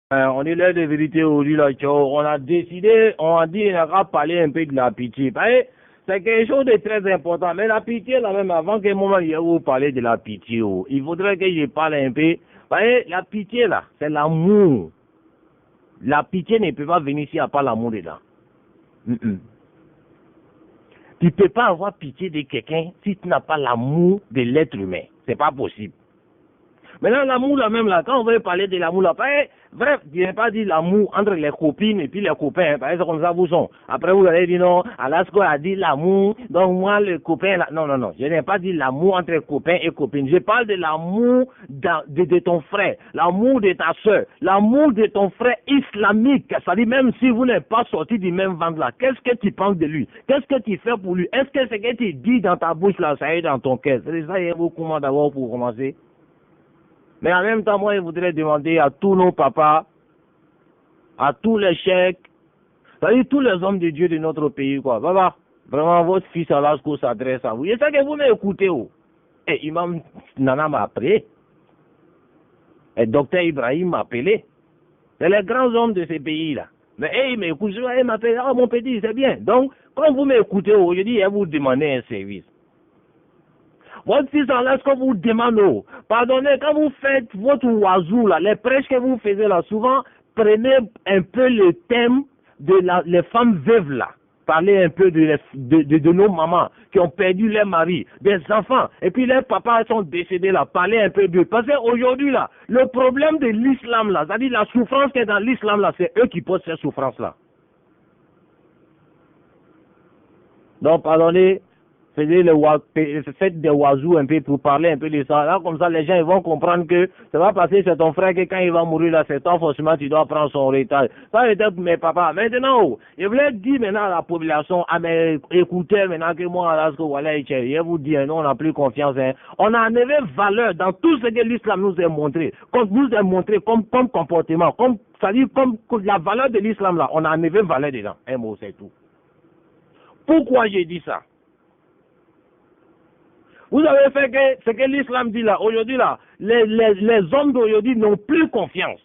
On est l'heure de vérité aujourd'hui, là, on a décidé, on a dit, on va parler un peu de la pitié. C'est quelque chose de très important. Mais la pitié, là même, avant qu'un moment, il vous parler de la pitié, il faudrait que je parle un peu. La pitié, là, c'est l'amour. La pitié ne peut pas venir s'il n'y a pas l'amour dedans. Tu ne peux pas avoir pitié de quelqu'un si tu n'as pas l'amour de l'être humain. C'est pas possible. Maintenant, l'amour, là même, là, quand on veut parler de l'amour, là, bref, je n'ai pas dit l'amour entre les copines et puis les copains, c'est comme ça vous sont. Après, vous allez dire non, Alasko a dit l'amour, donc moi, le copain, là, non, je n'ai pas dit l'amour entre copains et copines. Je parle de l'amour de ton frère, l'amour de ta soeur, l'amour de ton frère islamique. C'est-à-dire, même si vous n'êtes pas sorti du même ventre, là, qu'est-ce que tu penses de lui? Qu'est-ce que tu fais pour lui? Est-ce que ce que tu dis dans ta bouche, là, ça est dans ton cœur? C'est ça, il y a beaucoup d'abord pour commencer. Mais en même temps, moi, je voudrais demander à tous nos papas, à tous les cheikhs, c'est-à-dire tous les hommes de Dieu de notre pays, quoi. Papa, vraiment, votre fils Alasko s'adresse à vous. Je sais que vous m'écoutez, Et Imam Nana m'a appelé. Et Docteur Ibrahim m'a appelé. C'est les grands hommes de ces pays-là. Mais il m'écoute, il m'appelle, mon petit, c'est bien. Donc, quand vous m'écoutez, je dis, je vous demandez un service. Votre fils en laisse qu'on vous demande, pardonnez, quand vous faites votre oiseau, là, les prêches que vous faites là, souvent, prenez un peu le thème de les femmes veuves là. Parlez un peu de nos mamans qui ont perdu leur mari, des enfants, et puis leurs papas sont décédés là. Parlez un peu d'eux. Parce qu'aujourd'hui là, le problème de l'islam là, c'est-à-dire la souffrance qui est dans l'islam là, c'est eux qui posent cette souffrance là. Donc, pardonnez. Faites des oiseaux un peu pour parler un peu de ça. Là, comme ça, les gens ils vont comprendre que ça va passer, c'est ton frère que quand il va mourir là, c'est toi forcément tu dois prendre son héritage. Ça va être mes papas. Maintenant, je voulais dire maintenant à la population, à mes écouteurs maintenant que moi, là, je vous dis, non, on n'a plus confiance. On a enlevé valeur dans tout ce que l'islam nous a montré, comme comportement, c'est-à-dire comme la valeur de l'islam là, on a enlevé valeur dedans. Un mot, c'est tout. Pourquoi j'ai dit ça? Vous avez fait que ce que l'islam dit là, aujourd'hui là, les hommes d'aujourd'hui n'ont plus confiance.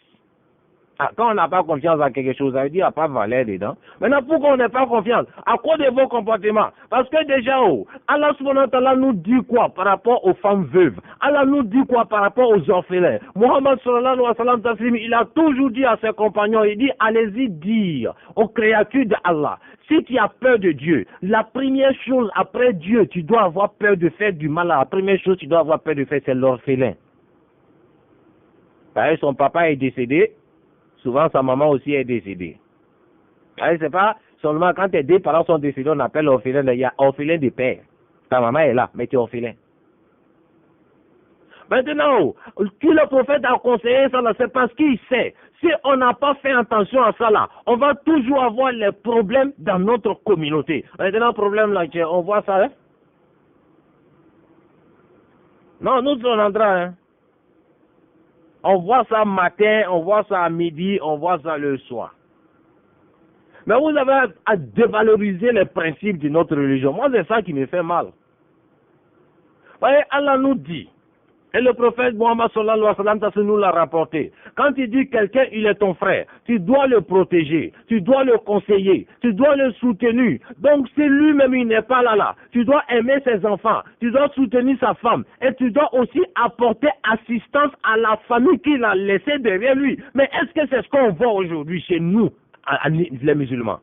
Quand on n'a pas confiance à quelque chose, ça veut dire qu'il n'y a pas de valeur dedans. Maintenant, pourquoi on n'a pas confiance? À cause de vos comportements. Parce que déjà, Allah subhanahu wa ta'ala nous dit quoi par rapport aux femmes veuves? Allah nous dit quoi par rapport aux orphelins? Muhammad sallallahu alayhi wa sallam, il a toujours dit à ses compagnons, il dit, allez-y dire aux créatures d'Allah, si tu as peur de Dieu, la première chose après Dieu, tu dois avoir peur de faire du mal. La première chose que tu dois avoir peur de faire, c'est l'orphelin. Son papa est décédé. Souvent, sa maman aussi est décédée. C'est pas seulement quand tes deux parents sont décédés, on appelle orphelin. Il y a orphelin de père. Ta maman est là, mais tu es orphelin. Maintenant, tout le prophète a conseillé ça, c'est parce qu'il sait. Si on n'a pas fait attention à ça, là, on va toujours avoir les problèmes dans notre communauté. Maintenant, le problème, là, on voit ça, hein? Non, nous, on endroit, hein? On voit ça matin, on voit ça à midi, on voit ça le soir. Mais vous avez à dévaloriser les principes de notre religion. Moi, c'est ça qui me fait mal. Voyez, Allah nous dit, et le prophète Muhammad sallallahu alayhi wa sallam nous l'a rapporté. Quand il dit quelqu'un, il est ton frère, tu dois le protéger, tu dois le conseiller, tu dois le soutenir. Donc si lui-même il n'est pas là, tu dois aimer ses enfants, tu dois soutenir sa femme et tu dois aussi apporter assistance à la famille qu'il a laissée derrière lui. Mais est-ce que c'est ce qu'on voit aujourd'hui chez nous, les musulmans?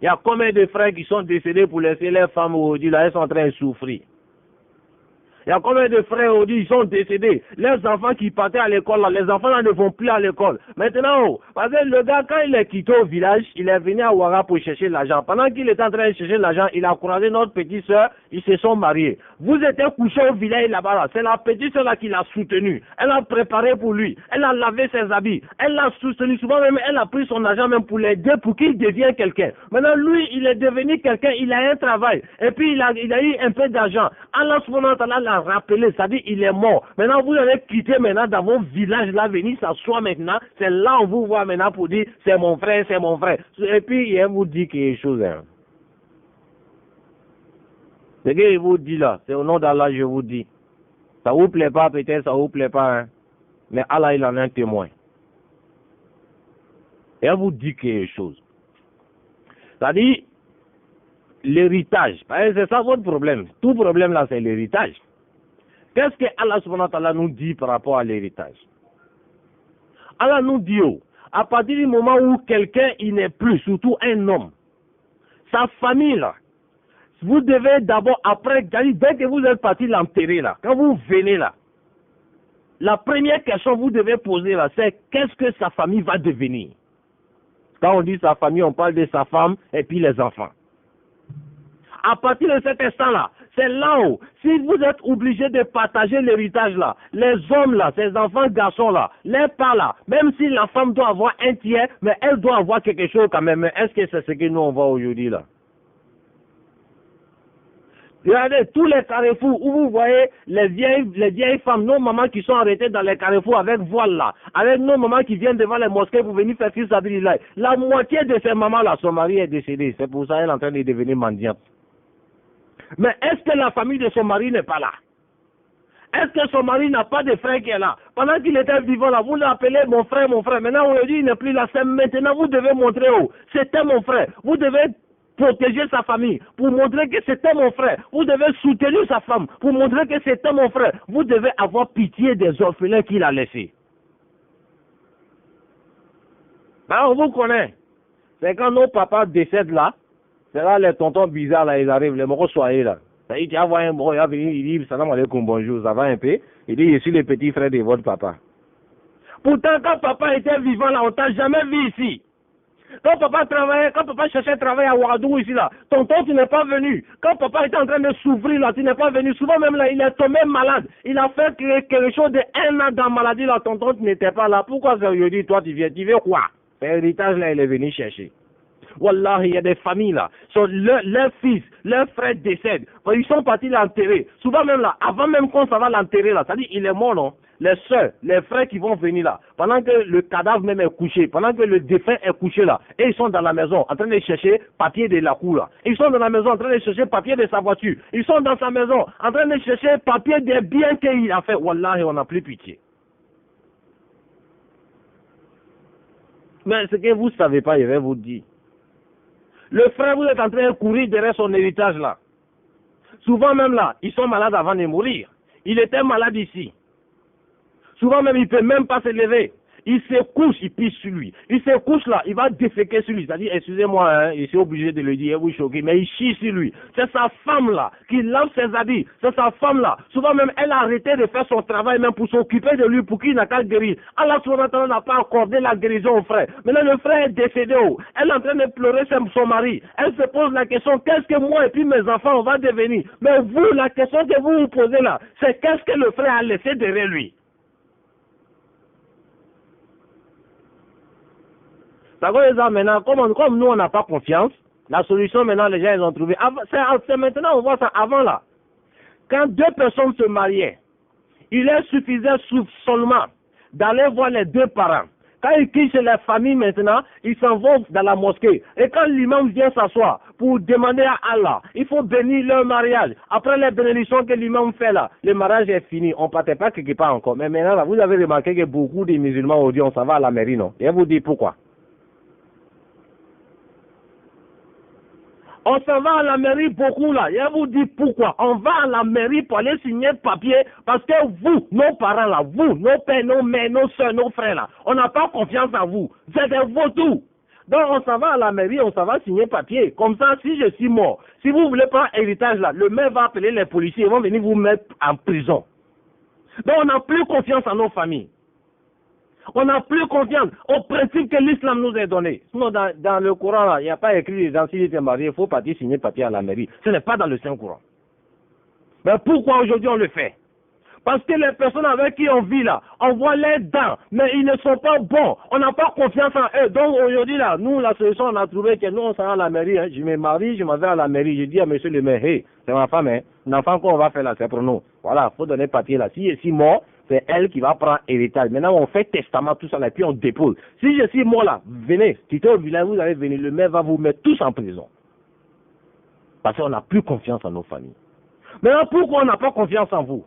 Il y a combien de frères qui sont décédés pour laisser leurs femmes aujourd'hui, là, elles sont en train de souffrir. Il y a combien de frères aujourd'hui, ils sont décédés. Les enfants qui partaient à l'école, là, les enfants là ne vont plus à l'école. Maintenant, parce que le gars, quand il est quitté au village, il est venu à Ouara pour chercher l'argent. Pendant qu'il était en train de chercher l'argent, il a croisé notre petite soeur, ils se sont mariés. Vous étiez couché au village là-bas, là. C'est la petite soeur là qui l'a soutenu. Elle a préparé pour lui. Elle a lavé ses habits. Elle l'a soutenu. Souvent même, elle a pris son argent même pour l'aider pour qu'il devienne quelqu'un. Maintenant, lui, il est devenu quelqu'un, il a un travail. Et puis, il a eu un peu d'argent. Allah subhanahu wa ta'ala l'a rappelé, c'est-à-dire il est mort. Maintenant, vous allez quitter maintenant dans vos villages là, venir s'asseoir maintenant. C'est là on vous voit maintenant pour dire, c'est mon frère, c'est mon frère. Et puis, il vous dit quelque chose. Hein. Ce qu'il vous dit là, c'est au nom d'Allah, je vous dis. Ça vous plaît pas, peut-être, ça vous plaît pas. Hein. Mais Allah, il en est un témoin. Et elle vous dit quelque chose. C'est-à-dire, l'héritage. C'est ça votre problème. Tout problème là, c'est l'héritage. Qu'est-ce que Allah subhanahu wa ta'ala nous dit par rapport à l'héritage? Allah nous dit, à partir du moment où quelqu'un il n'est plus, surtout un homme, sa famille là, vous devez d'abord, après, dès que vous êtes parti l'enterrer là, quand vous venez là, la première question que vous devez poser là, c'est qu'est-ce que sa famille va devenir? Quand on dit sa famille, on parle de sa femme et puis les enfants. À partir de cet instant-là, c'est là-haut. Si vous êtes obligé de partager l'héritage là, les hommes là, ces enfants garçons là, les pas là, même si la femme doit avoir un tiers, mais elle doit avoir quelque chose quand même. Est-ce que c'est ce que nous on voit aujourd'hui là? Regardez tous les carrefours où vous voyez les vieilles femmes, nos mamans qui sont arrêtées dans les carrefours avec voile là, avec nos mamans qui viennent devant les mosquées pour venir faire fils sabilillah. La moitié de ces mamans là, son mari est décédé. C'est pour ça qu'elle est en train de devenir mendiante. Mais est-ce que la famille de son mari n'est pas là? Est-ce que son mari n'a pas de frère qui est là? Pendant qu'il était vivant là, vous l'appelez mon frère, mon frère. Maintenant, aujourd'hui, il n'est plus là. C'est maintenant, vous devez montrer, c'était mon frère. Vous devez protéger sa famille pour montrer que c'était mon frère. Vous devez soutenir sa femme pour montrer que c'était mon frère. Vous devez avoir pitié des orphelins qu'il a laissés. Ben, on vous connaît. C'est quand nos papas décèdent là, c'est là les tontons bizarres là, ils arrivent, les moraux soyez là. Il dit, un moro, il va venir, il dit, salam alaikum, bonjour, ça va un peu. Il dit, je suis le petit frère de votre papa. Pourtant, quand papa était vivant là, on t'a jamais vu ici. Quand papa travaillait, quand papa cherchait travail à Ouadou ici là, tonton, tu n'es pas venu. Quand papa était en train de s'ouvrir là, tu n'es pas venu. Souvent même là, il est tombé malade. Il a fait quelque chose de 1 an dans la maladie là, tonton, tu n'étais pas là. Pourquoi aujourd'hui, toi, tu viens? Tu veux quoi? L'héritage là, il est venu chercher. Wallah, il y a des familles là, leurs fils, leurs frères décèdent. Ils sont partis l'enterrer. Souvent même là, avant même qu'on s'en va l'enterrer là, c'est-à-dire il est mort, non? Les soeurs, les frères qui vont venir là, pendant que le cadavre même est couché, pendant que le défunt est couché là, et ils sont dans la maison en train de chercher papier de la cour là. Ils sont dans la maison en train de chercher papier de sa voiture. Ils sont dans sa maison en train de chercher papier des biens qu'il a fait. Wallah, on n'a plus pitié. Mais ce que vous ne savez pas, je vais vous dire. Le frère, vous êtes en train de courir derrière son héritage là. Souvent même là, ils sont malades avant de mourir. Il était malade ici. Souvent même, il ne peut même pas se lever. Il se couche, il pisse sur lui. Il se couche là, il va déféquer sur lui. C'est-à-dire, excusez-moi, hein, je suis obligé de le dire, vous choquez, mais il chie sur lui. C'est sa femme là qui lave ses habits. C'est sa femme là. Souvent même, elle a arrêté de faire son travail même pour s'occuper de lui, pour qu'il n'a qu'à guérir. Allah n'a pas accordé la guérison au frère. Maintenant, le frère est décédé. Elle est en train de pleurer son mari. Elle se pose la question, qu'est-ce que moi et puis mes enfants, on va devenir? Mais vous, la question que vous vous posez là, c'est qu'est-ce que le frère a laissé derrière lui? Maintenant, comme nous, on n'a pas confiance, la solution, maintenant, les gens, ils ont trouvé. C'est maintenant, on voit ça avant, là. Quand 2 personnes se mariaient, il est suffisant seulement d'aller voir les 2 parents. Quand ils quittent la famille maintenant, ils s'en vont dans la mosquée. Et quand l'imam vient s'asseoir pour demander à Allah, il faut bénir leur mariage. Après les bénédictions que l'imam fait là, le mariage est fini. On ne partait pas quelque part encore. Mais maintenant, là, vous avez remarqué que beaucoup de musulmans aujourd'hui, on s'en va à la mairie, non? Et vous dit pourquoi? On s'en va à la mairie beaucoup là. Je vous dis pourquoi. On va à la mairie pour aller signer papier parce que vous, nos parents là, vous, nos pères, nos mères, nos soeurs, nos frères là, on n'a pas confiance en vous. Vous êtes des vautours. Donc on s'en va à la mairie, on s'en va signer papier. Comme ça, si je suis mort, si vous ne voulez pas héritage là, le maire va appeler les policiers, ils vont venir vous mettre en prison. Donc on n'a plus confiance en nos familles. On n'a plus confiance au principe que l'islam nous a donné. Sinon, dans le Coran, il n'y a pas écrit les gens, s'il était marié, il faut partir signer papier à la mairie. Ce n'est pas dans le Saint-Coran. Mais pourquoi aujourd'hui on le fait? Parce que les personnes avec qui on vit là, on voit les dents, mais ils ne sont pas bons. On n'a pas confiance en eux. Donc aujourd'hui là, nous, la solution, on a trouvé que nous, on s'en va à la mairie. Hein. Je me marie, je m'en vais à la mairie. Je dis à monsieur le maire, hey, c'est ma femme, hein. L'enfant qu'on va faire là, c'est pour nous. Voilà, il faut donner papier là. Si je suis mort, c'est elle qui va prendre héritage. Maintenant, on fait testament, tout ça là, et puis on dépose. Si je suis mort là, venez, quittez au village, vous allez venir. Le maire va vous mettre tous en prison. Parce qu'on n'a plus confiance en nos familles. Maintenant, pourquoi on n'a pas confiance en vous?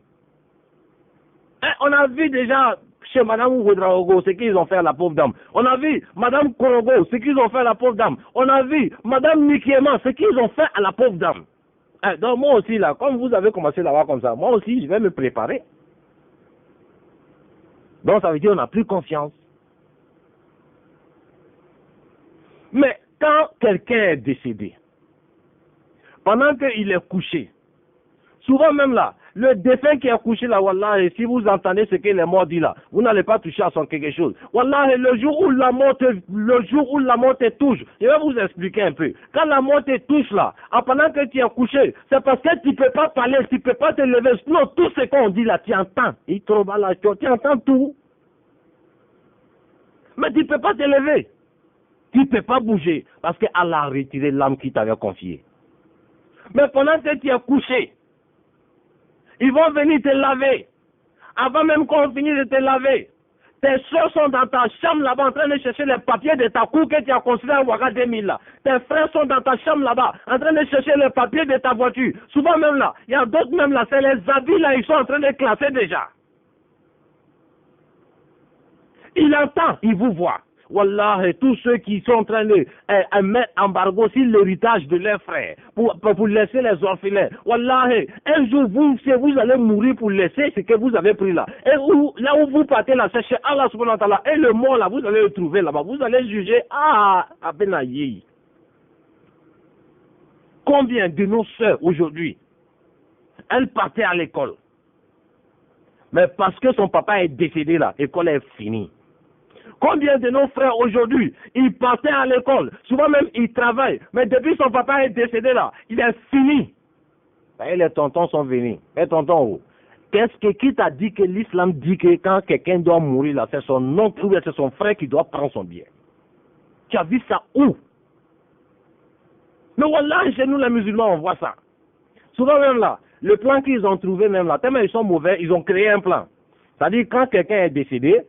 On a vu déjà chez Madame Ouedraogo ce qu'ils ont fait à la pauvre dame. On a vu Madame Korogo ce qu'ils ont fait à la pauvre dame. On a vu Madame Nikiema ce qu'ils ont fait à la pauvre dame. Donc moi aussi là, comme vous avez commencé là-bas comme ça, moi aussi je vais me préparer. Donc ça veut dire qu'on n'a plus confiance. Mais quand quelqu'un est décédé, pendant qu'il est couché, souvent même là, le défunt qui est couché là, wallah, et si vous entendez ce que les morts disent là, vous n'allez pas toucher à son quelque chose. Wallah, le jour où la mort te touche, je vais vous expliquer un peu. Quand la mort te touche là, pendant que tu es couché, c'est parce que tu ne peux pas parler, tu ne peux pas te lever. Sinon, tout ce qu'on dit là, tu entends. Tu entends tout. Mais tu ne peux pas te lever. Tu ne peux pas bouger parce qu'Allah a retiré l'âme qui t'avait confiée. Mais pendant que tu es couché, ils vont venir te laver. Avant même qu'on finisse de te laver, tes soeurs sont dans ta chambre là-bas en train de chercher les papiers de ta cour que tu as construit à Ouaga 2000 là. Tes frères sont dans ta chambre là-bas en train de chercher les papiers de ta voiture. Souvent même là, il y a d'autres même là, c'est les habits là, ils sont en train de classer déjà. Il entend, il vous voit. Wallah, tous ceux qui sont en train de mettre embargo sur l'héritage de leurs frères, pour laisser les orphelins. Wallah, un jour, vous allez mourir pour laisser ce que vous avez pris là. Et là où vous partez là, c'est chez Allah subhanahu wa ta'ala. Et le mort là, vous allez le trouver là-bas. Vous allez juger, Abenayi. Combien de nos sœurs aujourd'hui, elles partaient à l'école. Mais parce que son papa est décédé là, l'école est finie. Combien de nos frères aujourd'hui, ils partaient à l'école, souvent même ils travaillent, mais depuis son papa est décédé là, il est fini. Et les tontons sont venus. Et tonton, qui t'a dit que l'islam dit que quand quelqu'un doit mourir là, c'est son oncle ou c'est son frère qui doit prendre son bien? Tu as vu ça où? Mais voilà, chez nous les musulmans, on voit ça. Souvent même là, le plan qu'ils ont trouvé même là, tellement ils sont mauvais, ils ont créé un plan. C'est-à-dire quand quelqu'un est décédé,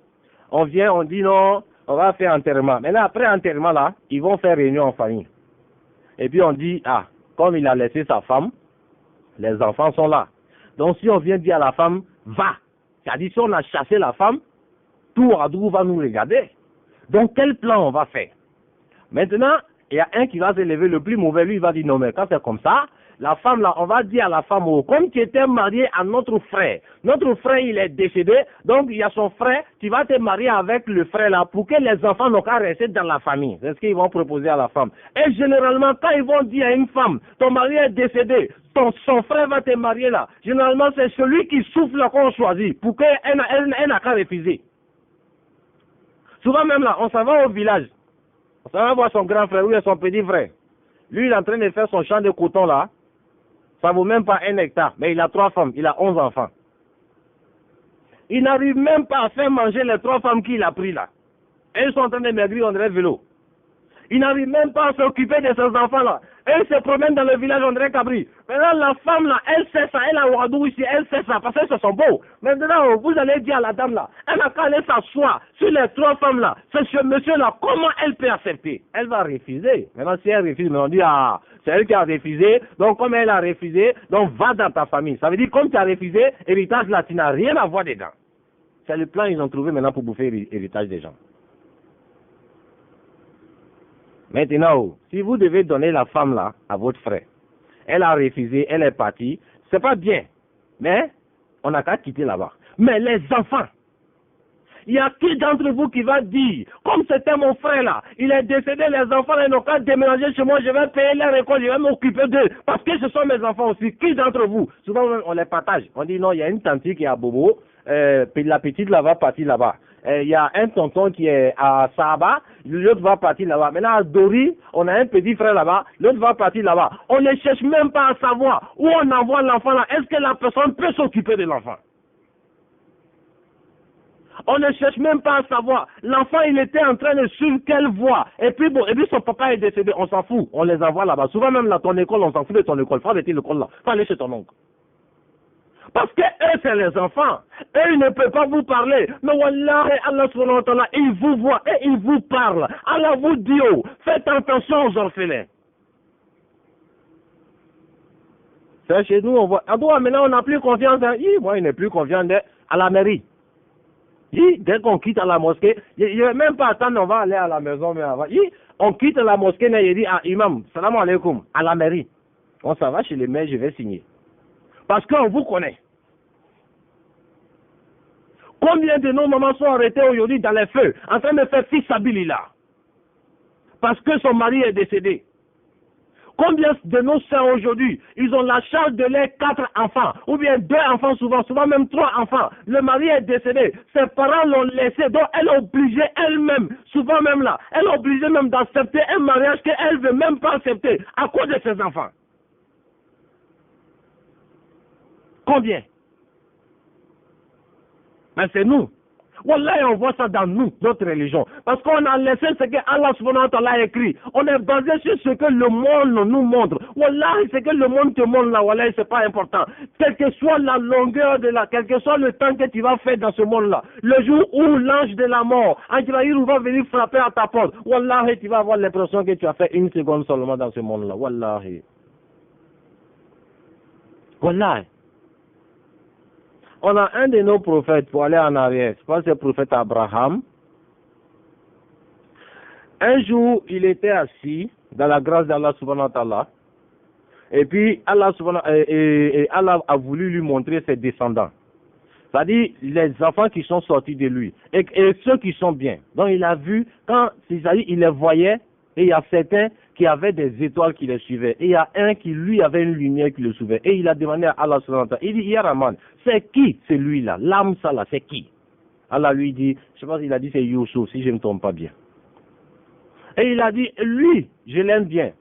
on vient, on dit non, on va faire enterrement. Maintenant, après enterrement, là, ils vont faire réunion en famille. Et puis on dit, comme il a laissé sa femme, les enfants sont là. Donc si on vient dire à la femme, va. C'est-à-dire si on a chassé la femme, tout Ouagadougou va nous regarder. Donc quel plan on va faire? Maintenant, il y a un qui va se lever, le plus mauvais, lui, il va dire non, mais quand c'est comme ça, la femme là, on va dire à la femme, comme tu étais marié à notre frère il est décédé, donc il y a son frère, tu vas te marier avec le frère là pour que les enfants n'ont qu'à rester dans la famille. C'est ce qu'ils vont proposer à la femme. Et généralement, quand ils vont dire à une femme, ton mari est décédé, son frère va te marier là, généralement c'est celui qui souffle qu'on choisit pour qu'elle n'a qu'à refuser. Souvent même là, on s'en va au village, on s'en va voir son grand frère ou son petit frère. Lui, il est en train de faire son champ de coton là. Ça vaut même pas 1 hectare, mais il a 3 femmes, il a 11 enfants. Il n'arrive même pas à faire manger les 3 femmes qu'il a pris là. Et ils sont en train de maigrir, on dirait vélo. Il n'arrive même pas à s'occuper de ses enfants là. Et ils se promènent dans le village, on dirait cabri. Maintenant, la femme là, elle sait ça, elle a Ouagadougou ici, elle sait ça, parce qu'elles se sont beaux. Maintenant, vous allez dire à la dame là, elle n'a qu'à aller s'asseoir sur les 3 femmes là. Ce monsieur là, comment elle peut accepter? Elle va refuser. Maintenant, si elle refuse, on dit, c'est elle qui a refusé, donc comme elle a refusé, donc va dans ta famille. Ça veut dire, comme tu as refusé, héritage là, tu n'as rien à voir dedans. C'est le plan qu'ils ont trouvé maintenant pour bouffer l'héritage des gens. Maintenant, si vous devez donner la femme là à votre frère, elle a refusé, elle est partie, c'est pas bien, mais on n'a qu'à quitter là-bas. Mais les enfants, il y a qui d'entre vous qui va dire, comme c'était mon frère là, il est décédé, les enfants là, ils n'ont qu'à déménager chez moi, je vais payer leur école, je vais m'occuper d'eux, parce que ce sont mes enfants aussi. Qui d'entre vous? Souvent on les partage, on dit non, il y a une tante qui est à Bobo, puis la petite là va partir là-bas. Il y a un tonton qui est à Saba, l'autre va partir là-bas. Maintenant à Dori, on a un petit frère là-bas, l'autre va partir là-bas. On ne cherche même pas à savoir où on envoie l'enfant là. Est-ce que la personne peut s'occuper de l'enfant? On ne cherche même pas à savoir. L'enfant, il était en train de suivre quelle voie. Et puis son papa est décédé. On s'en fout. On les envoie là-bas. Souvent même là, ton école, on s'en fout de ton école. Faut arrêter l'école là. Faut aller chez ton oncle. Parce que eux, c'est les enfants. Eux, ils ne peuvent pas vous parler. Mais wallah, Allah subhanahu wa ta'ala, il vous voit et il vous parle. Allah vous dit, faites attention aux orphelins. C'est chez nous, on voit. Maintenant, on n'a plus confiance. Moi, il n'est plus confiant à la mairie. Dès qu'on quitte la mosquée, il ne va même pas attendre, on va aller à la maison, mais avant. On quitte la mosquée, il dit à imam, salam alaikum, à la mairie. On s'en va chez les maires, je vais signer. Parce qu'on vous connaît. Combien de nos mamans sont arrêtées aujourd'hui dans les feux, en train de faire fils là, parce que son mari est décédé. Combien de nos sœurs aujourd'hui, ils ont la charge de leurs 4 enfants, ou bien 2 enfants souvent même 3 enfants. Le mari est décédé, ses parents l'ont laissé, donc elle est obligée elle-même, souvent même là, elle est obligée même d'accepter un mariage qu'elle ne veut même pas accepter à cause de ses enfants. Combien? Mais c'est nous. Wallah, on voit ça dans nous, notre religion. Parce qu'on a laissé ce que Allah subhanahu wa ta'ala a écrit. On est basé sur ce que le monde nous montre. Wallah, ce que le monde te montre là, wallah, c'est pas important. Quelle que soit la longueur de la, quel que soit le temps que tu vas faire dans ce monde-là, le jour où l'ange de la mort, Andjaïr, va venir frapper à ta porte, wallah, tu vas avoir l'impression que tu as fait 1 seconde seulement dans ce monde-là. Wallah. Wallah. On a un de nos prophètes, pour aller en arrière, je pense que c'est le prophète Abraham. Un jour, il était assis dans la grâce d'Allah subhanahu wa ta'ala. Et puis, Allah a voulu lui montrer ses descendants. C'est-à-dire, les enfants qui sont sortis de lui. Et ceux qui sont bien. Donc, il a vu, quand il les voyait, et il y a certains qui avaient des étoiles qui les suivaient. Et il y a un qui, lui, avait une lumière qui le suivait. Et il a demandé à Allah subhanahu wa ta'ala, il dit, Ya Rahman, c'est qui celui-là? L'âme, ça là, c'est qui? Allah lui dit, je pense qu'il a dit c'est Youssouf, si je ne me trompe pas bien. Et il a dit, lui, je l'aime bien.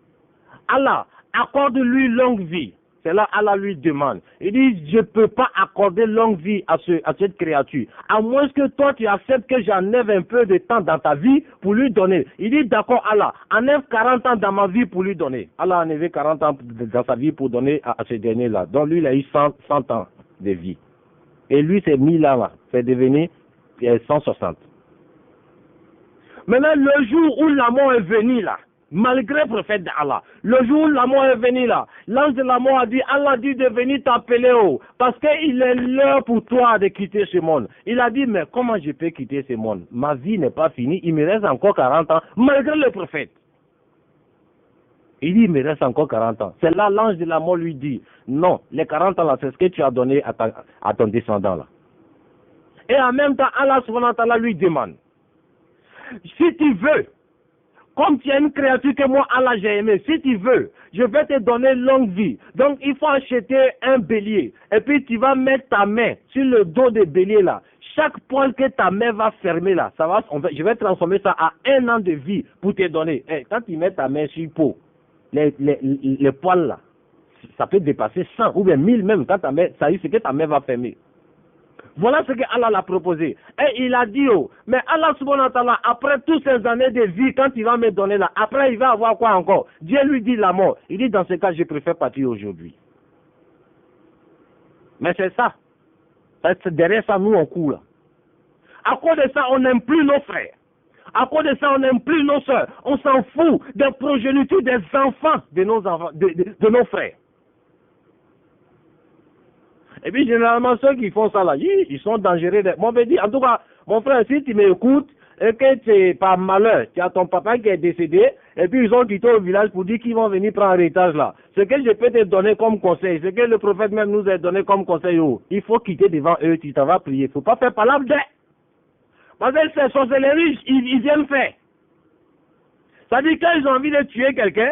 Allah, accorde-lui longue vie. C'est là Allah lui demande. Il dit, je ne peux pas accorder longue vie à cette créature. À moins que toi, tu acceptes que j'enlève un peu de temps dans ta vie pour lui donner. Il dit, d'accord Allah, enlève 40 ans dans ma vie pour lui donner. Allah a enlevé 40 ans dans sa vie pour donner à ce dernier-là. Donc lui, il a eu 100 ans de vie. Et lui, c'est 1000 ans là. C'est devenu 160. Maintenant, le jour où la mort est venue là, malgré le prophète d'Allah, le jour où la mort est venue là, l'ange de la mort a dit, Allah dit de venir t'appeler parce qu'il est l'heure pour toi de quitter ce monde. Il a dit, mais comment je peux quitter ce monde? Ma vie n'est pas finie, il me reste encore 40 ans, malgré le prophète. Il dit, il me reste encore 40 ans. C'est là l'ange de la mort lui dit, non, les 40 ans là, c'est ce que tu as donné à ton descendant là. Et en même temps, Allah subhanahu wa ta'ala lui demande, si tu veux, comme tu es une créature que moi, Allah, j'ai aimé, si tu veux, je vais te donner longue vie. Donc, il faut acheter un bélier. Et puis, tu vas mettre ta main sur le dos des béliers là. Chaque poil que ta main va fermer là, je vais transformer ça à 1 an de vie pour te donner. Quand tu mets ta main sur le pot, les poils là, ça peut dépasser 100 ou bien 1000 même. Quand ta main, ça y est, c'est que ta main va fermer. Voilà ce que Allah l'a proposé. Et il a dit, mais Allah subhanahu wa ta'ala, après toutes ces années de vie, quand il va me donner là, après il va avoir quoi encore? Dieu lui dit la mort. Il dit, dans ce cas, je préfère partir aujourd'hui. Mais c'est ça. Derrière ça, nous, on court là. À cause de ça, on n'aime plus nos frères. À cause de ça, on n'aime plus nos soeurs. On s'en fout des progénitures des enfants de nos enfants, de nos frères. Et puis, généralement, ceux qui font ça là, ils sont dangereux. Moi, je dis, en tout cas, mon frère, si tu m'écoutes, et que tu par malheur, tu as ton papa qui est décédé, et puis ils ont quitté au village pour dire qu'ils vont venir prendre l'héritage là. Ce que je peux te donner comme conseil, ce que le prophète même nous a donné comme conseil, il faut quitter devant eux, tu t'en vas prier. Il ne faut pas faire palabre de. Parce que ces sorcelleries, ils viennent faire. C'est-à-dire qu'ils ont envie de tuer quelqu'un,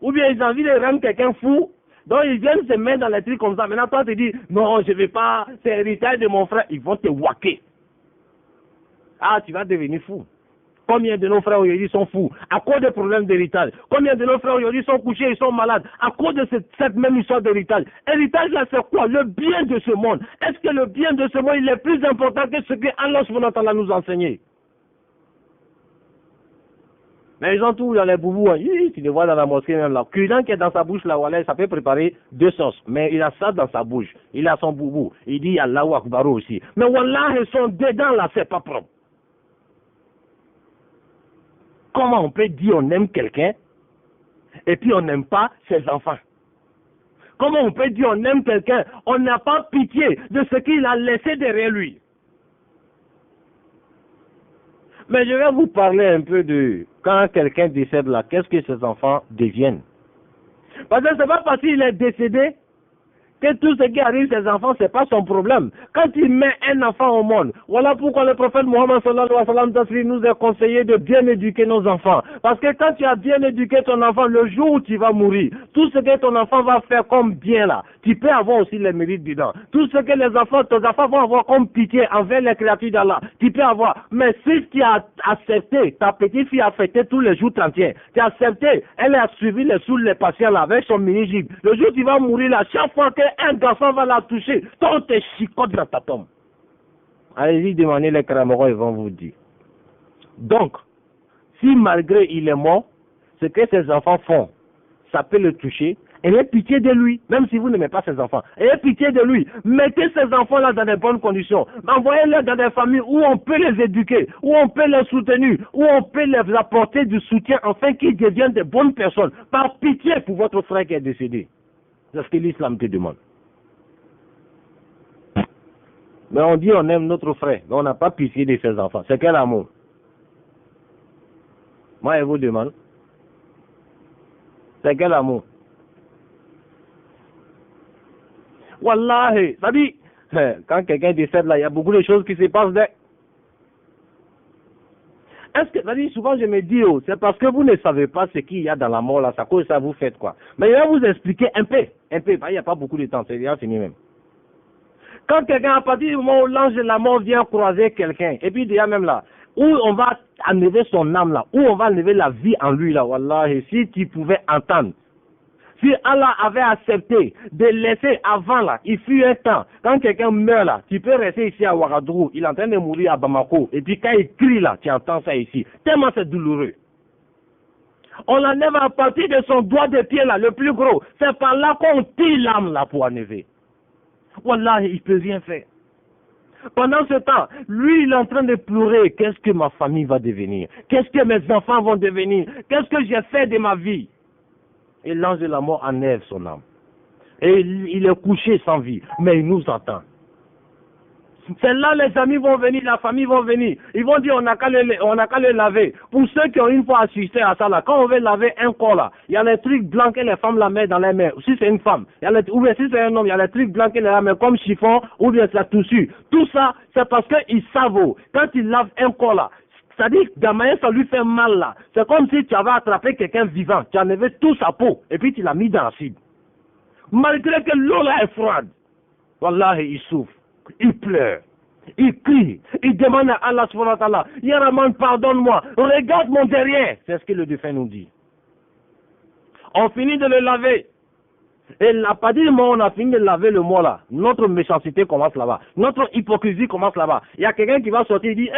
ou bien ils ont envie de rendre quelqu'un fou. Donc ils viennent se mettre dans les trucs comme ça. Maintenant toi tu dis, non, je ne vais pas, c'est l'héritage de mon frère. Ils vont te waquer. Ah, tu vas devenir fou. Combien de nos frères aujourd'hui sont fous à cause des problèmes d'héritage? Combien de nos frères aujourd'hui sont couchés, ils sont malades à cause de cette même histoire d'héritage? Héritage là, c'est quoi? Le bien de ce monde. Est-ce que le bien de ce monde il est plus important que ce que Allah subhanahu wa ta'ala nous a enseigné? Mais ils ont tout dans les boubous. Hein. Tu les vois dans la mosquée même là. Cure-dent qui est dans sa bouche là, voilà, ça peut préparer 2 sauces. Mais il a ça dans sa bouche. Il a son boubou. Il dit Allahu Akbar aussi. Mais wallah, ils sont dedans là, c'est pas propre. Comment on peut dire on aime quelqu'un et puis on n'aime pas ses enfants? Comment on peut dire on aime quelqu'un, on n'a pas pitié de ce qu'il a laissé derrière lui? Mais je vais vous parler un peu de quand quelqu'un décède là, qu'est-ce que ses enfants deviennent. Parce que c'est pas parce qu'il est décédé que tout ce qui arrive à ses enfants, c'est pas son problème. Quand il met un enfant au monde, voilà pourquoi le prophète Mohammed sallallahu alayhi wa sallam nous a conseillé de bien éduquer nos enfants. Parce que quand tu as bien éduqué ton enfant, le jour où tu vas mourir, tout ce que ton enfant va faire comme bien là, tu peux avoir aussi les mérites dedans. Tout ce que tes enfants vont avoir comme pitié envers les créatures d'Allah, tu peux avoir. Mais si tu as accepté, ta petite fille a fêté tous les jours 31, tu as accepté, elle a suivi les patients là avec son mini-jeep. Le jour où tu vas mourir là, chaque fois qu'un garçon va la toucher, ton te chicote dans ta tombe. Allez-y, demandez les cramerons, ils vont vous dire. Donc, si malgré il est mort, ce que ses enfants font, ça peut le toucher, ayez pitié de lui, même si vous n'aimez pas ses enfants. Ayez pitié de lui. Mettez ces enfants-là dans de bonnes conditions. Envoyez-les dans des familles où on peut les éduquer, où on peut les soutenir, où on peut les apporter du soutien afin qu'ils deviennent de bonnes personnes. Par pitié pour votre frère qui est décédé. C'est ce que l'islam te demande. Mais on dit on aime notre frère, mais on n'a pas pitié de ses enfants. C'est quel amour? Moi, je vous demande. C'est quel amour? Wallahi, ça dit, quand quelqu'un décède là, il y a beaucoup de choses qui se passent. Est-ce que, ça dit, souvent je me dis, oh, c'est parce que vous ne savez pas ce qu'il y a dans la mort là, ça cause ça, vous faites quoi. Mais je vais vous expliquer un peu, il n'y a pas beaucoup de temps, c'est déjà fini même. Quand quelqu'un, à partir du moment où l'ange de la mort vient croiser quelqu'un, et puis déjà même là, où on va enlever son âme là, où on va enlever la vie en lui là, wallahi, si tu pouvais entendre, si Allah avait accepté de laisser avant là, il fut un temps, quand quelqu'un meurt là, tu peux rester ici à Ouagadougou, il est en train de mourir à Bamako, et puis quand il crie là, tu entends ça ici, tellement c'est douloureux. On l'enlève à partir de son doigt de pied là, le plus gros, c'est par là qu'on tire l'âme là pour enlever. Wallahi, il ne peut rien faire. Pendant ce temps, lui, il est en train de pleurer. Qu'est-ce que ma famille va devenir? Qu'est-ce que mes enfants vont devenir? Qu'est-ce que j'ai fait de ma vie? Et l'ange de la mort enlève son âme. Et il est couché sans vie, mais il nous entend. C'est là les amis vont venir, la famille vont venir. Ils vont dire on n'a qu'à le laver. Pour ceux qui ont une fois assisté à ça là, quand on veut laver un corps là, il y a les trucs blancs que les femmes la mettent dans les mains. Si c'est une femme, ou bien si c'est un homme, il y a les trucs blancs que les la mettent comme chiffon ou bien c'est la toussu. Tout ça, c'est parce qu'ils savent quand ils lavent un corps là. C'est-à-dire que d'un manière, ça lui fait mal là. C'est comme si tu avais attrapé quelqu'un vivant, tu as enlevé toute sa peau et puis tu l'as mis dans l'acide. Malgré que l'eau là est froide, wallahi, il souffre. Il pleure, il crie, il demande à Allah subhanahu wa ta'ala, Ya Rahman, pardonne-moi, regarde mon derrière. C'est ce que le défunt nous dit. On finit de le laver. Et à partir du moment où on a fini de laver le mort là, notre méchanceté commence là-bas, notre hypocrisie commence là-bas. Il y a quelqu'un qui va sortir et dit,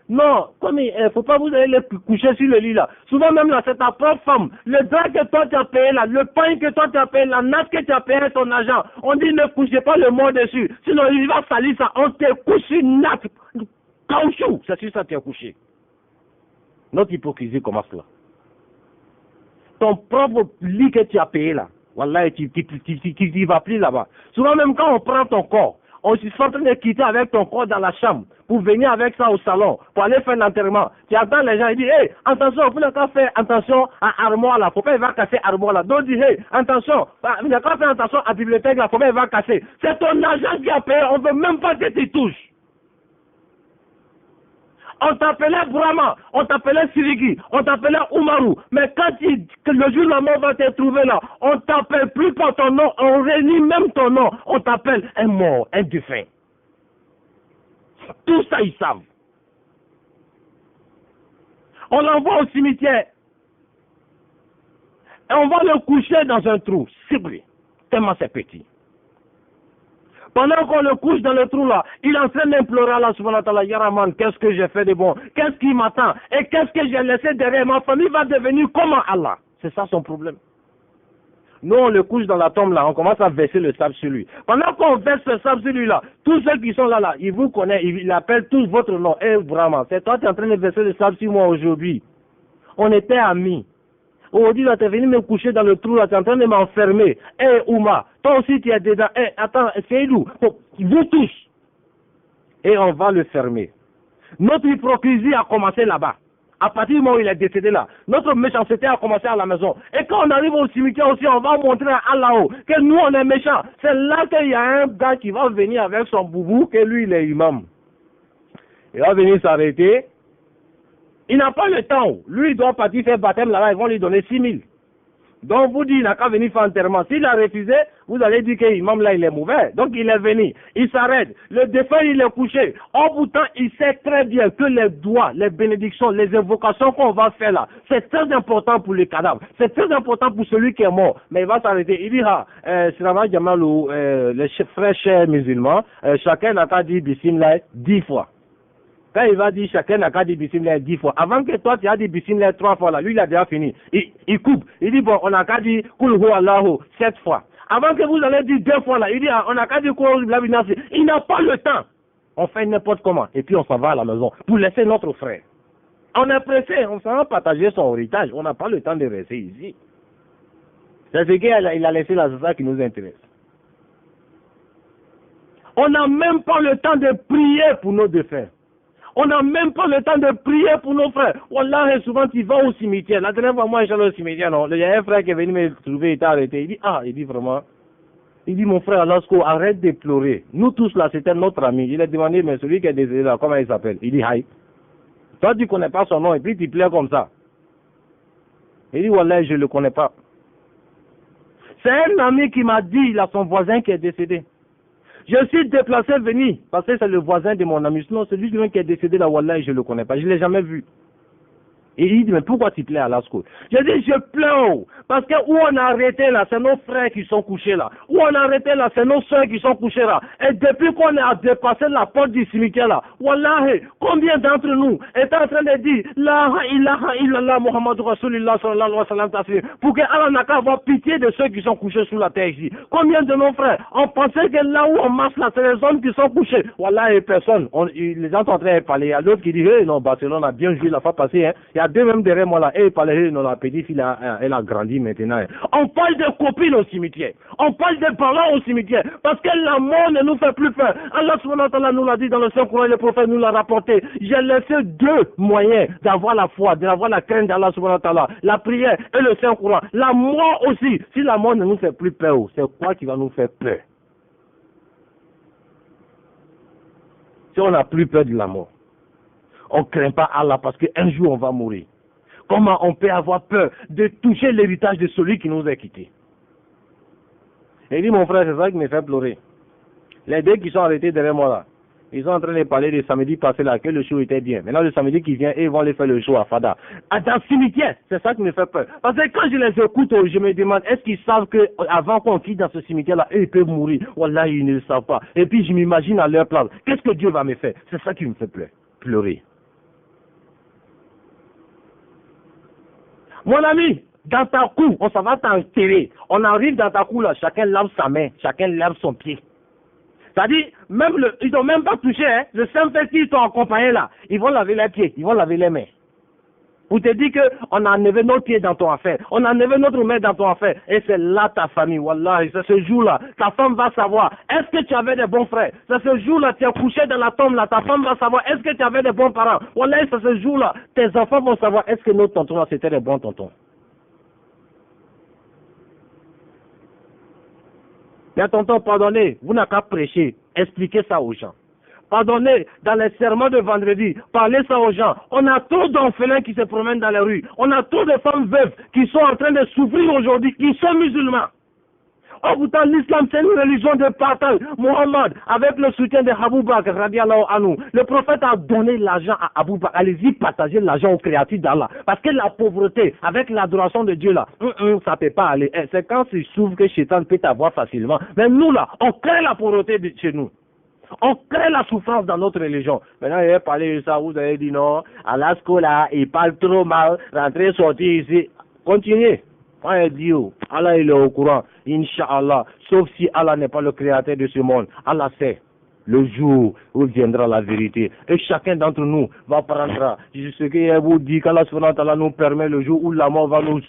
non, comme faut pas vous aller coucher sur le lit là. Souvent même là, c'est ta propre femme. Le drap que toi tu as payé là, le pain que toi tu as payé, la natte que tu as payé ton argent. On dit ne couchez pas le mort dessus. Sinon il va salir ça. On te couche une natte, caoutchouc. C'est sur ça que tu es couché. Notre hypocrisie commence là. Ton propre lit que tu as payé là. Wallah, tu ne vas plus là-bas. Souvent même quand on prend ton corps, on se sent en train de quitter avec ton corps dans la chambre pour venir avec ça au salon, pour aller faire l'enterrement. Tu attends les gens, ils disent, attention, vous n'avez qu'à faire attention à l'armoire là, faut pas il va casser l'armoire là. Donc dis, attention, vous n'avez qu'à faire attention à la bibliothèque là, faut pas il va casser. C'est ton argent qui a payé, on ne veut même pas que tu touches. On t'appelait Brahma, on t'appelait Sirigi, on t'appelait Umaru. Mais quand le jour de la mort va te trouver là, on t'appelle plus par ton nom, on réunit même ton nom. On t'appelle un mort, un défunt. Tout ça, ils savent. On l'envoie au cimetière. Et on va le coucher dans un trou, ciblé, tellement c'est petit. Pendant qu'on le couche dans le trou là, il est en train d'implorer Allah subhanahu wa ta'ala, Ya Rahman, qu'est-ce que j'ai fait de bon? Qu'est-ce qui m'attend? Et qu'est-ce que j'ai laissé derrière? Ma famille va devenir comment Allah? C'est ça son problème. Nous, on le couche dans la tombe là, on commence à verser le sable sur lui. Pendant qu'on verse le sable sur lui là, tous ceux qui sont là, ils vous connaissent, ils appellent tous votre nom. Vraiment, c'est toi qui es en train de verser le sable sur moi aujourd'hui. On était amis. Aujourd'hui, là, tu es venu me coucher dans le trou, là, tu es en train de m'enfermer. Ouma, toi aussi, tu es dedans. Attends, c'est où? Vous tous. Et on va le fermer. Notre hypocrisie a commencé là-bas. À partir du moment où il est décédé là, notre méchanceté a commencé à la maison. Et quand on arrive au cimetière aussi, on va montrer à là-haut que nous, on est méchants. C'est là qu'il y a un gars qui va venir avec son boubou, que lui, il est imam. Il va venir s'arrêter. Il n'a pas le temps. Lui, il doit partir faire baptême là-bas, ils vont lui donner 6 000. Donc, vous dites, il n'a qu'à venir faire enterrement. S'il a refusé, vous allez dire que l'imam là, il est mauvais. Donc, il est venu. Il s'arrête. Le défunt, il est couché. En pourtant, il sait très bien que les doigts, les bénédictions, les invocations qu'on va faire là, c'est très important pour le cadavre. C'est très important pour celui qui est mort. Mais il va s'arrêter. Il dira, Sirama Jamalou, les frères chers musulmans, chacun n'a qu'à dire Bismillah 10 fois. Quand il va dire chacun n'a qu'à dire Bismillah 10 fois. Avant que toi tu as dit Bismillah 3 fois là, lui il a déjà fini. Il coupe. Il dit bon, on n'a qu'à dire Kul Hu Allahu 7 fois. Avant que vous allez dire 2 fois là, il dit on n'a qu'à dire Kul Hu Allahu. Il n'a pas le temps. On fait n'importe comment. Et puis on s'en va à la maison pour laisser notre frère. On est pressé, on s'en va partager son héritage. On n'a pas le temps de rester ici. C'est ce qu'il a laissé là, c'est ça qui nous intéresse. On n'a même pas le temps de prier pour nos défunts. On n'a même pas le temps de prier pour nos frères. Wallah, souvent tu vas au cimetière. La dernière fois, moi, je suis allé au cimetière, non. Il y a un frère qui est venu me trouver, il était arrêté. Il dit vraiment, mon frère Alasko, arrête de pleurer. Nous tous là, c'était notre ami. Il a demandé, mais celui qui est décédé là, comment il s'appelle? Il dit, Haï. Toi, tu ne connais pas son nom et puis tu pleures comme ça. Il dit, Wallah, je ne le connais pas. C'est un ami qui m'a dit, il a son voisin qui est décédé. Je suis déplacé venir, parce que c'est le voisin de mon ami. Sinon, celui qui est décédé là, Wallah, je ne le connais pas. Je ne l'ai jamais vu. Et il dit, mais pourquoi tu plais à Alasko? Je dis, je pleure. Parce que où on a arrêté là, c'est nos frères qui sont couchés là. Où on a arrêté là, c'est nos soeurs qui sont couchés là. Et depuis qu'on a dépassé la porte du cimetière là, Wallah, combien d'entre nous est en train de dire, La ilaha illallah Muhammad Rasulullah sallallahu alayhi wa sallam, pour que Allah n'a qu'à avoir pitié de ceux qui sont couchés sous la terre ici. Combien de nos frères, on pensait que là où on marche là, c'est les hommes qui sont couchés. Wallah, et personne. Les gens sont en train de parler. Il y a l'autre qui dit, hey, non, Barcelone a bien joué la fois passée. Hein. Il y a deux même derrière moi là, et parlait, non, la petite fille elle a grandi maintenant. On parle de copines au cimetière, on parle de parents au cimetière, parce que la mort ne nous fait plus peur. Allah subhanahu wa ta'ala nous l'a dit dans le Saint-Courant, le prophète nous l'a rapporté. J'ai laissé 2 moyens d'avoir la foi, d'avoir la crainte d'Allah subhanahu wa ta'ala, la prière et le Saint-Courant. La mort aussi, si la mort ne nous fait plus peur, c'est quoi qui va nous faire peur? Si on n'a plus peur de la mort, on ne craint pas Allah parce qu'un jour on va mourir. Comment on peut avoir peur de toucher l'héritage de celui qui nous a quittés? Il dit, mon frère, c'est ça qui me fait pleurer. Les 2 qui sont arrêtés derrière moi là, ils sont en train de parler du samedi passé là, que le show était bien. Maintenant, le samedi qui vient, ils vont aller faire le show à Fada. Dans le cimetière, c'est ça qui me fait peur. Parce que quand je les écoute, je me demande, est-ce qu'ils savent qu'avant qu'on quitte dans ce cimetière là, eux, ils peuvent mourir? Wallah, ils ne le savent pas. Et puis, je m'imagine à leur place. Qu'est-ce que Dieu va me faire? C'est ça qui me fait pleurer. Mon ami, dans ta cour, on s'en va t'enterrer. On arrive dans ta cour là, chacun lave sa main, chacun lave son pied. C'est-à-dire, même ils n'ont même pas touché, hein, le simple qui t'ont accompagné là, ils vont laver les pieds, ils vont laver les mains. Pour te dire qu'on a enlevé nos pieds dans ton affaire, on a enlevé notre main dans ton affaire, et c'est là ta famille, wallah, c'est ce jour-là, ta femme va savoir, est-ce que tu avais des bons frères? C'est ce jour-là, tu es couché dans la tombe là, ta femme va savoir, est-ce que tu avais des bons parents? Wallah, c'est ce jour-là, tes enfants vont savoir, est-ce que nos tontons là, c'était des bons tontons? Mais tonton, pardonnez, vous n'avez qu'à prêcher, expliquez ça aux gens. Pardonnez, dans les sermons de vendredi, parlez ça aux gens. On a trop d'orphelins qui se promènent dans les rues. On a trop de femmes veuves qui sont en train de souffrir aujourd'hui, qui sont musulmans. Oh, pourtant, l'islam, c'est une religion de partage. Mohammed, avec le soutien de Abu Bakr, radiallahu anhu, le prophète a donné l'argent à Abu Bakr. Allez-y, partagez l'argent aux créatures d'Allah. Parce que la pauvreté, avec l'adoration de Dieu, là, ça ne peut pas aller. C'est quand tu souffres que Shaitan peut t'avoir facilement. Mais nous, là, on crée la pauvreté chez nous. On crée la souffrance dans notre religion. Maintenant, il a parlé de ça, vous avez dit non, Alasko là, il parle trop mal, rentrer, sortir ici. Continuez. Dieu, Allah il est au courant, Inch'Allah, sauf si Allah n'est pas le créateur de ce monde. Allah sait le jour où viendra la vérité. Et chacun d'entre nous va prendre ce que vous dit qu'Allah nous permet le jour où la mort va nous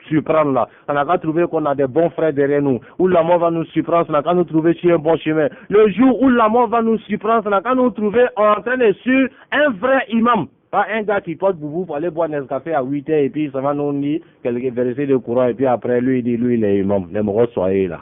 surprendre là. On n'a qu'à trouver qu'on a des bons frères derrière nous. Où la mort va nous surprendre, on n'a qu'à nous trouver sur un bon chemin. Le jour où la mort va nous surprendre, on n'a qu'à nous trouver en train de suivre un vrai imam. Pas un gars qui porte boubou pour aller boire Nescafé à 8 h et puis ça va nous dire quelques versets de courant et puis après lui il dit lui il est imam. Les morts soyez là.